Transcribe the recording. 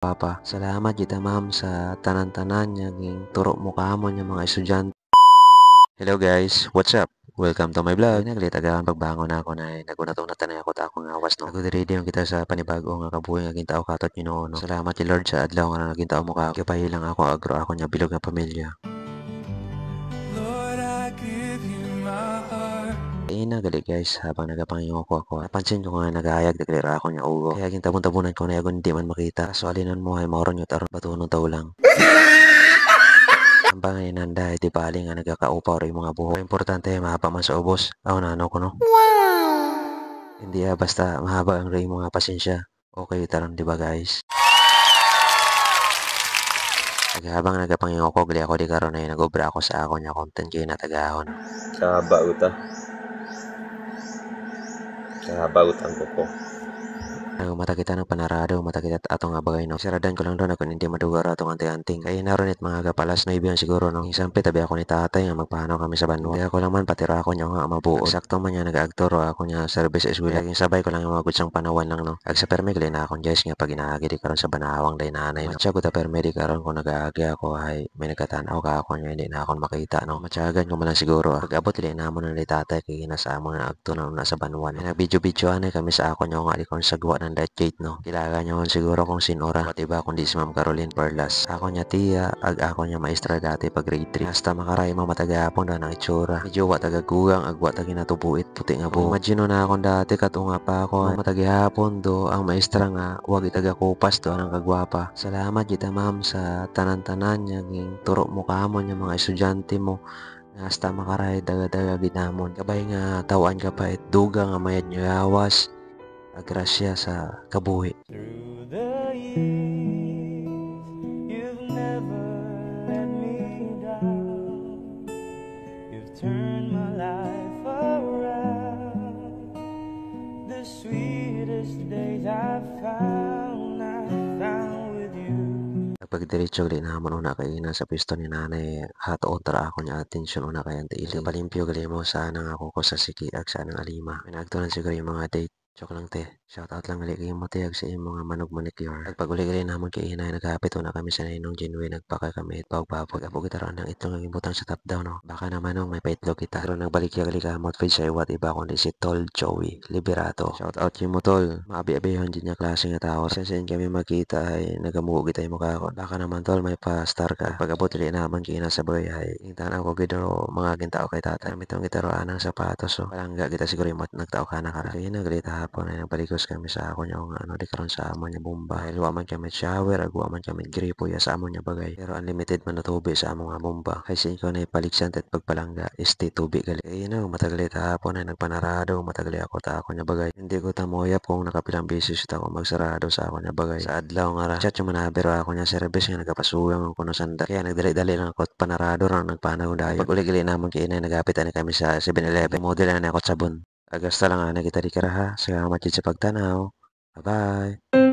Papa. Salamat kita ma'am sa tanan-tanan yang turo mo kamon yung mga estudyante. Hello guys, what's up? Welcome to my vlog. Naglitagaan pagbangon ako na nagunatong natanay ako ta akong awas no. Nagudiridiyon kita sa panibago nga kabuhi nga gintaw katot Ginoo no. Salamat ti Lord sa adlaw nga nagintaw mo ka. Kapahi lang ako agro ako nya bilog nga pamilya. Lord, I give you my heart. Ina gali guys, habang nagapangingo ko ako, napansin ko nga nagahayag naglira ako niya ugo. Kaya gintabon-tabunan ko na yagon di man makita. So alinon mo ay mauron yung taron batunong taw lang. Ang bangay nanda, di bali nga nagkakaupaw rin mga buhok. Importante, mahaba man sa ubos. Ako na ano ko no. Hindi basta mahaba ang rin mga pasensya. Okay, taron di ba guys? Habang nagapangingo ko, gali ako di karon ay nagobra ako sa ako niya content kayo natagahon. Sa bauta. Sa bautan ko po. Mata kita ng panarado, mata kita atong nga bagay no. Siradan ko lang doon ako hindi madugar atong anting-anting. Kaya naroon it mga gapalas na ibiyan siguro no. Isampi tabi ako ni tatay nga magpahanaw kami sa banwa. Kaya ako lang man patira ako niya nga mabuo. Sakto man niya nag-agtor ako niya service as well. Laging sabay ko lang yung mga gudsang panawan lang no. Ag sa perme gali na akong guys nga pag inaagi di karon sa banawang day nanay no. Matyago ta perme di karon kung nag-aagi ako ay may nagkatanaw ka ako niya hindi na akong makita no. Matyagan ko man lang siguro. Pag abot ili na mo na ni tatay kay ginasa mo na agto na sa banwan. Nag-video-video anay kami sa ako niya nga di karon sagwa ng that gate no. Kilala niyo siguro kung sinora. Pati ba kundi si Ma'am Caroline Perlas. Ako niya tiya, ako niya maestra dati pag grade 3. Hasta makaray mo matagapon na ng itsura. Medyo wa tagagugang, agwa tagi natubuit, puti nga buhok. Imagine na akong dati katunga pa ako. Matagihapon do, ang maestra nga, wag itagakupas do anang kagwapa. Salamat kita ma'am sa tanan-tanan yung turo mo kamon yung mga estudyante mo. Hasta makaray daga-daga ginamon. Kabay nga tawaan ka pa duga nga mayad nyo yawas. Grasya sa kabuhi. Through the years, you've never let me down. You've turned my life around. The sweetest days I've found with you. Pag diretso gali naman una kay ina sa pisto ni nanay hatoon tara ako niya atensyon una kay ante ili. Palimpyo gali mo sana nga ako ko sa sikiag sa nang alima. Pinagtunan siguro yung mga date. Joke lang te. Shoutout lang gali kayo mo tiyag sa mga manog manicure. Pag-uli gali naman kay inay naghapit na kami sa ninong genuine nagpaka kami pag-babog. Apo kita ron ng itlog ang ibutang sa top down no. Baka naman nung may paitlog kita. Pero nagbalik ya gali ka mot feed sa iwat iba kundi si Tol Joey Liberato. Shoutout yung mo Tol. Maabi-abihon din niya klase nga tao. Since kami magkita ay nagamuo kita yung mukha ko. Baka naman Tol may pa-star ka. Pag-abot gali naman kay ina sa boy ay intan ako gidro mga gintao kay tatay. Mitong gitaro anang sapatos so. Palangga kita siguro yung nagtao ka na kara. Kaya nagalita hapon ay nagbalikos kami sa ako niya nga ano di karon sa amon niya bomba. Dahil wa man kami shower, agwa man kami gripo ya sa amon niya bagay. Pero unlimited man na tubig sa among nga bomba. Kasi ikaw na ipaliksan at pagpalangga isti tubig gali. Kaya na matagali hapon ay nagpanarado, matagali ako ta ako niya bagay. Hindi ko ta moyap kung nakapilang beses ta ako magsarado sa ako niya bagay. Sa adlaw nga ra. Chat yung manabiro ako niya service nga nagapasugang ako no sanda. Kaya nagdali-dali lang ako panarado ra nagpanaw dayo. Pag uli-gali namon kay inay nagapit ani kami sa 7-Eleven. Model na ako sabon. Agasta lang ana kita di karaha. Salamat sa pagtanaw. Bye-bye.